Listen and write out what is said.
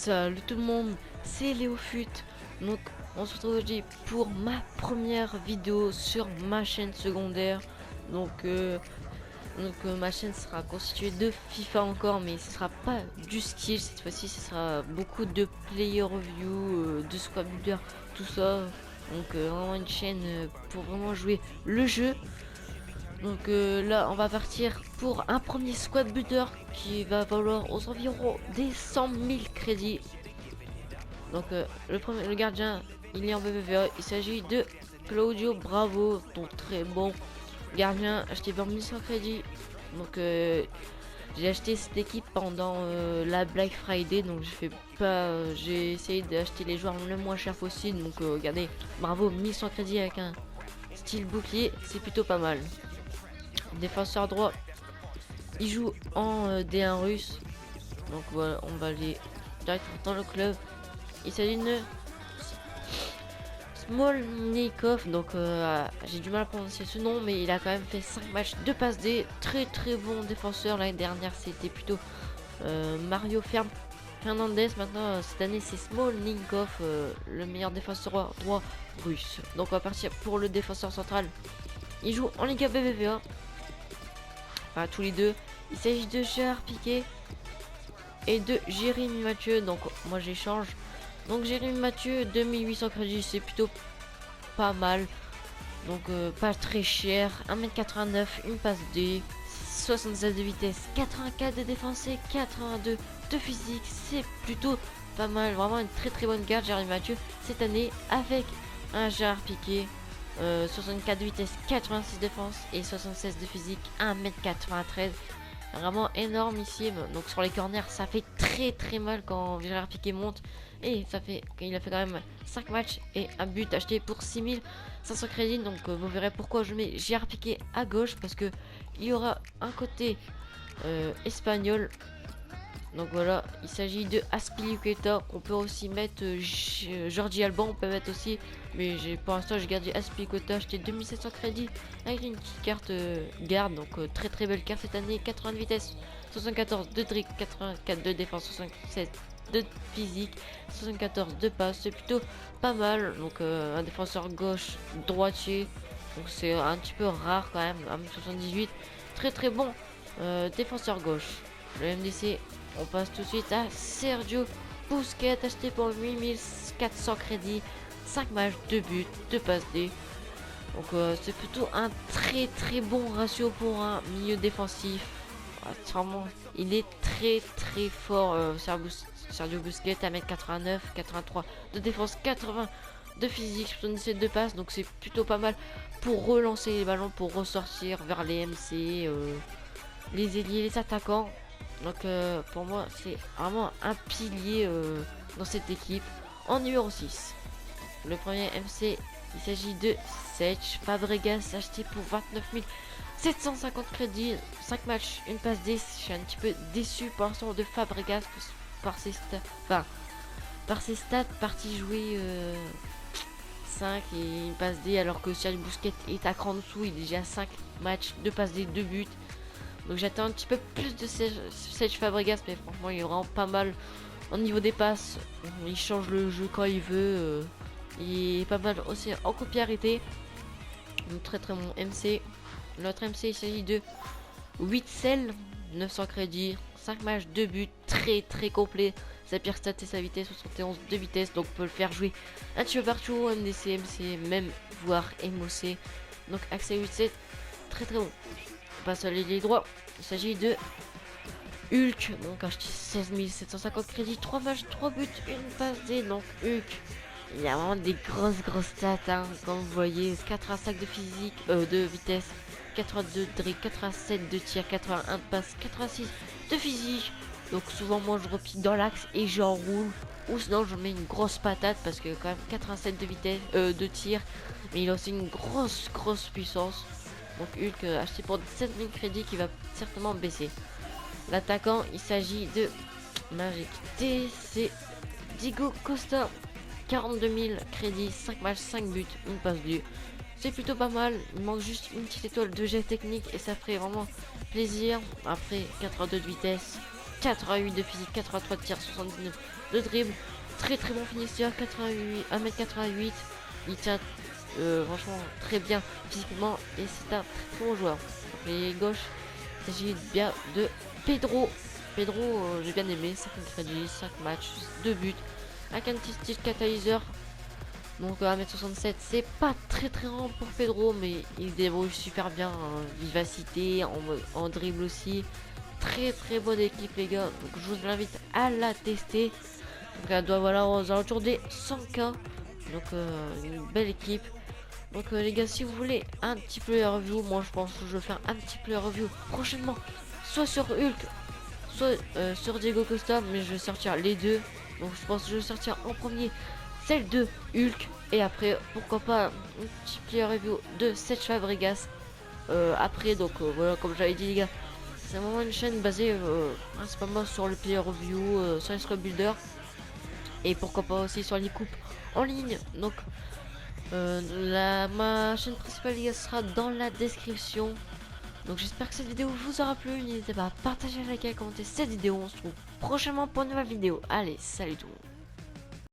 Salut tout le monde, c'est Léofut. Donc on se retrouve aujourd'hui pour ma première vidéo sur ma chaîne secondaire. Ma chaîne sera constituée de FIFA encore, mais ce sera pas du skill cette fois-ci, ce sera beaucoup de player review, de squad builder, tout ça. Vraiment une chaîne pour vraiment jouer le jeu. Là on va partir pour un premier squad builder qui va valoir aux environs des 100 000 crédits. Le gardien, il est en BBVA, il s'agit de Claudio Bravo, donc très bon gardien, acheté pour 1100 crédits. J'ai acheté cette équipe pendant la Black Friday, donc j'ai essayé d'acheter les joueurs le moins cher possible. Regardez, Bravo 1100 crédits avec un style bouclier, c'est plutôt pas mal. Défenseur droit, il joue en D1 russe. Donc voilà, on va aller directement dans le club. Il s'agit de Smolnikov, j'ai du mal à prononcer ce nom, mais il a quand même fait 5 matchs de passe D, très bon défenseur. L'année dernière c'était plutôt Mario Fernandez, maintenant cette année c'est Smolnikov, le meilleur défenseur droit russe. Donc on va partir pour le défenseur central. Il joue en Liga BBVA, enfin tous les deux. Il s'agit de Gérard Piqué et de Jérémy Mathieu, donc moi j'échange. Donc Jérémy Mathieu, 2800 crédits, c'est plutôt pas mal. Pas très cher. 1m89, une passe D, 76 de vitesse, 84 de défense et 82 de physique. C'est plutôt pas mal. Vraiment une très bonne garde Jérémy Mathieu cette année avec un Gérard Piqué. 64 de vitesse, 86 de défense et 76 de physique, 1m93. Vraiment énormissime. Donc sur les corners ça fait très mal quand Gérard Piqué monte. Et il a fait quand même 5 matchs et un but acheté pour 6500 crédits. Vous verrez pourquoi je mets Gérard Piqué à gauche, parce que il y aura un côté espagnol. Donc voilà, il s'agit de Azpilicueta. On peut aussi mettre Jordi Alba, on peut mettre aussi, mais pour l'instant j'ai gardé Azpilicueta, acheté 2700 crédits avec une petite carte garde. Très belle carte cette année. 80 de vitesse, 74 de dribble, 84 de défense, 67 de physique, 74 de passe, c'est plutôt pas mal. Un défenseur gauche droitier, donc c'est un petit peu rare quand même. 1m78, très bon défenseur gauche. Le MDC, on passe tout de suite à Sergio Busquets, acheté pour 8400 crédits, 5 matchs, 2 buts, 2 passes D. C'est plutôt un très bon ratio pour un milieu défensif. Vraiment, il est très fort, Sergio Busquets, 1m89, 83 de défense, 80 de physique, 77 de passe. Donc c'est plutôt pas mal pour relancer les ballons, pour ressortir vers les MC, les ailiers, les attaquants. Pour moi c'est vraiment un pilier dans cette équipe. En numéro 6, le premier MC, il s'agit de Cesc Fabregas, acheté pour 29 750 crédits, 5 matchs, une passe D. Je suis un petit peu déçu pour l'instant de Fabregas par ses stats, partie jouée 5 et une passe D, alors que Sergio Busquets est à cran dessous, il est déjà 5 matchs, 2 passes D, 2 buts. Donc j'attends un petit peu plus de Cesc Fabregas, mais franchement il est vraiment pas mal au niveau des passes. Il change le jeu quand il veut, il est pas mal aussi en coup de pied arrêté. Donc très bon MC. Notre MC, il s'agit de Witsel, 900 crédits, 5 matchs, 2 buts, très complet. Sa pire stat c'est sa vitesse, 71 de vitesse, donc on peut le faire jouer un petit peu partout, MDC, MC, même voire MOC. Donc accès Witsel, très bon. On passe à l'ailier droit, il s'agit de Hulk, donc acheté 16 750 crédits, 3 matchs, 3 buts, une passe D. Donc Hulk, il y a vraiment des grosses stats, hein, comme vous voyez. 85 de physique, de vitesse, 82 de dribble, 87 de tir, 81 de passe, 86 de physique. Donc souvent moi je repique dans l'axe et j'enroule, ou sinon je mets une grosse patate, parce que quand même 87 de vitesse, de tir, mais il a aussi une grosse puissance. Donc Hulk, acheté pour 7000 crédits, qui va certainement baisser. L'attaquant, il s'agit de Magic T, c'est Diego Costa, 42 000 crédits, 5 matchs, 5 buts, une passe D. C'est plutôt pas mal. Il manque juste une petite étoile de jet technique et ça ferait vraiment plaisir. Après 82 de vitesse, 88 de physique, 83 de tir, 79 de dribble. Très bon finisseur, 88, 1m88. Il tient franchement très bien physiquement et c'est un très bon joueur. Et gauche, il s'agit bien de Pedro. Pedro, j'ai bien aimé, 5 crédits, 5 matchs, 2 buts, avec un petit style catalyseur. Donc 1m67, c'est pas très rare pour Pedro, mais il débrouille super bien, hein. Vivacité, en dribble aussi. Très bonne équipe les gars, donc je vous invite à la tester. Donc elle doit voilà aux alentours des 100k, donc une belle équipe. Donc les gars, si vous voulez un petit player review, moi je pense que je vais faire un petit player review prochainement, soit sur Hulk, soit sur Diego Costa, mais je vais sortir les deux. Donc je pense que je vais sortir en premier celle de Hulk et après pourquoi pas un petit player review de Cesc Fabregas après. Donc voilà, comme j'avais dit les gars, c'est vraiment une chaîne basée principalement sur le player review, sur les squad builder et pourquoi pas aussi sur les coupes en ligne. Donc ma chaîne principale les gars sera dans la description. Donc j'espère que cette vidéo vous aura plu, n'hésitez pas à partager, liker, à commenter cette vidéo. On se retrouve prochainement pour une nouvelle vidéo. Allez, salut tout le monde.